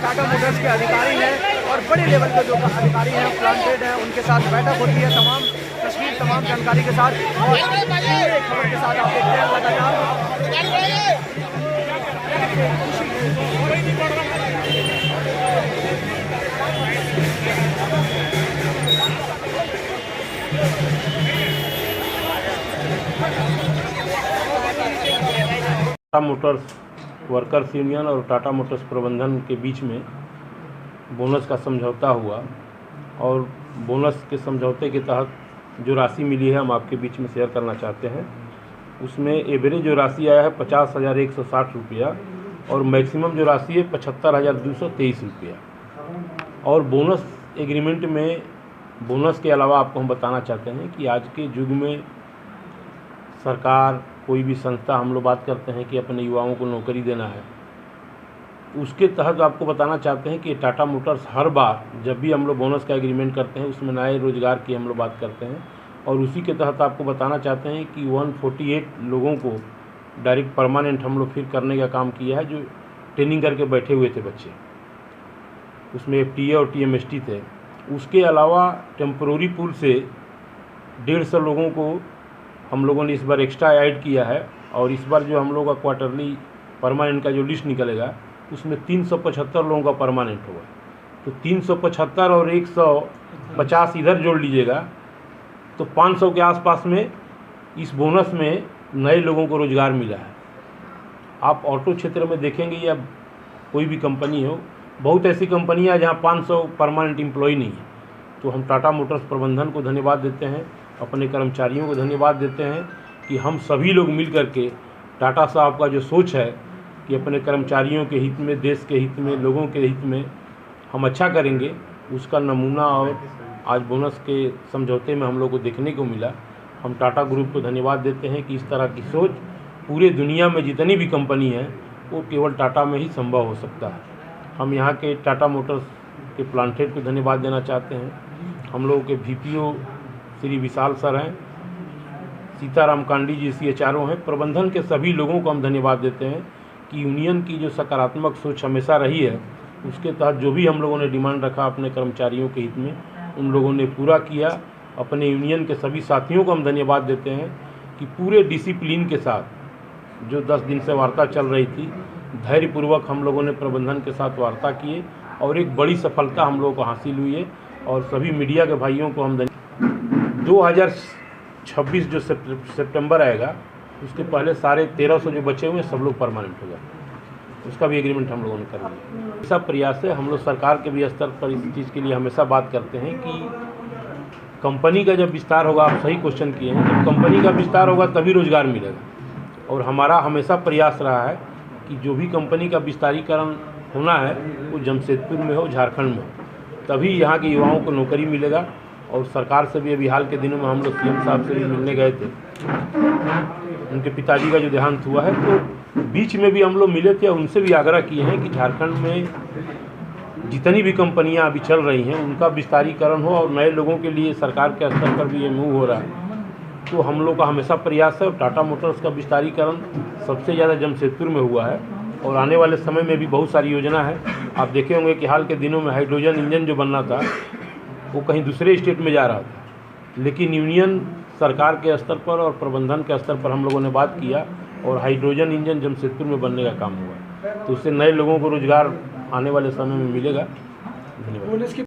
Tata Motors के अधिकारी हैं और बड़े लेवल के जो अधिकारी हैं प्लांटेड हैं, उनके साथ बैठक होती है तमाम तस्वीर तमाम जानकारी के साथ और खबर के साथ आप देखते हैं लगातार। टाटा मोटर्स वर्कर्स यूनियन और टाटा मोटर्स प्रबंधन के बीच में बोनस का समझौता हुआ और बोनस के समझौते के तहत जो राशि मिली है हम आपके बीच में शेयर करना चाहते हैं। उसमें एवरेज जो राशि आया है 50,160 रुपया और मैक्सिमम जो राशि है 75,223 रुपया। और बोनस एग्रीमेंट में बोनस के अलावा आपको हम बताना चाहते हैं कि आज के युग में सरकार कोई भी संस्था हम लोग बात करते हैं कि अपने युवाओं को नौकरी देना है, उसके तहत आपको बताना चाहते हैं कि टाटा मोटर्स हर बार जब भी हम लोग बोनस का एग्रीमेंट करते हैं उसमें नए रोजगार की हम लोग बात करते हैं और उसी के तहत आपको बताना चाहते हैं कि 148 लोगों को डायरेक्ट परमानेंट हम लोग फिर करने का काम किया है, जो ट्रेनिंग करके बैठे हुए थे बच्चे, उसमें FTA और TMST थे। उसके अलावा टेम्पोररी पूल से 150 लोगों को हम लोगों ने इस बार एक्स्ट्रा ऐड किया है और इस बार जो हम लोग का क्वार्टरली परमानेंट का जो लिस्ट निकलेगा उसमें 375 लोगों का परमानेंट होगा। तो 375 और 150 इधर जोड़ लीजिएगा तो 500 के आसपास में इस बोनस में नए लोगों को रोज़गार मिला है। आप ऑटो क्षेत्र में देखेंगे या कोई भी कंपनी हो, बहुत ऐसी कंपनियां जहां 500 परमानेंट एम्प्लॉय नहीं है। तो हम टाटा मोटर्स प्रबंधन को धन्यवाद देते हैं, अपने कर्मचारियों को धन्यवाद देते हैं कि हम सभी लोग मिल कर के टाटा साहब का जो सोच है कि अपने कर्मचारियों के हित में, देश के हित में, लोगों के हित में हम अच्छा करेंगे, उसका नमूना और आज बोनस के समझौते में हम लोग को देखने को मिला। हम टाटा ग्रुप को धन्यवाद देते हैं कि इस तरह की सोच पूरे दुनिया में जितनी भी कंपनी है वो केवल टाटा में ही संभव हो सकता है। हम यहाँ के टाटा मोटर्स के प्लांटेड को धन्यवाद देना चाहते हैं। हम लोगों के VPO श्री विशाल सर हैं, सीताराम कांडी जी CHRO हैं, प्रबंधन के सभी लोगों को हम धन्यवाद देते हैं कि यूनियन की जो सकारात्मक सोच हमेशा रही है उसके तहत जो भी हम लोगों ने डिमांड रखा अपने कर्मचारियों के हित में उन लोगों ने पूरा किया। अपने यूनियन के सभी साथियों को हम धन्यवाद देते हैं कि पूरे डिसिप्लिन के साथ जो 10 दिन से वार्ता चल रही थी, धैर्यपूर्वक हम लोगों ने प्रबंधन के साथ वार्ता किए और एक बड़ी सफलता हम लोगों को हासिल हुई है। और सभी मीडिया के भाइयों को हम 2026 जो सितंबर आएगा उसके पहले सारे 1300 जो बचे हुए सब लोग परमानेंट हो जाए, उसका भी एग्रीमेंट हम लोगों ने कर लिया। ऐसा प्रयास है, हम लोग सरकार के भी स्तर पर इस चीज़ के लिए हमेशा बात करते हैं कि कंपनी का जब विस्तार होगा, आप सही क्वेश्चन किए हैं, जब कंपनी का विस्तार होगा तभी रोज़गार मिलेगा। और हमारा हमेशा प्रयास रहा है कि जो भी कंपनी का विस्तारीकरण होना है वो जमशेदपुर में हो, झारखंड में हो, तभी यहाँ के युवाओं को नौकरी मिलेगा। और सरकार से भी अभी हाल के दिनों में हम लोग CM साहब से भी मिलने गए थे, उनके पिताजी का जो देहांत हुआ है तो बीच में भी हम लोग मिले थे, उनसे भी आग्रह किए हैं कि झारखंड में जितनी भी कंपनियां अभी चल रही हैं उनका विस्तारीकरण हो और नए लोगों के लिए सरकार के स्तर पर भी ये मूव हो रहा है तो हम लोग का हमेशा प्रयास है। और टाटा मोटर्स का विस्तारीकरण सबसे ज़्यादा जमशेदपुर में हुआ है और आने वाले समय में भी बहुत सारी योजना है। आप देखे होंगे कि हाल के दिनों में हाइड्रोजन इंजन जो बनना था वो कहीं दूसरे स्टेट में जा रहा था, लेकिन यूनियन सरकार के स्तर पर और प्रबंधन के स्तर पर हम लोगों ने बात किया और हाइड्रोजन इंजन जमशेदपुर में बनने का काम हुआ। तो उससे नए लोगों को रोज़गार आने वाले समय में मिलेगा। धन्यवाद।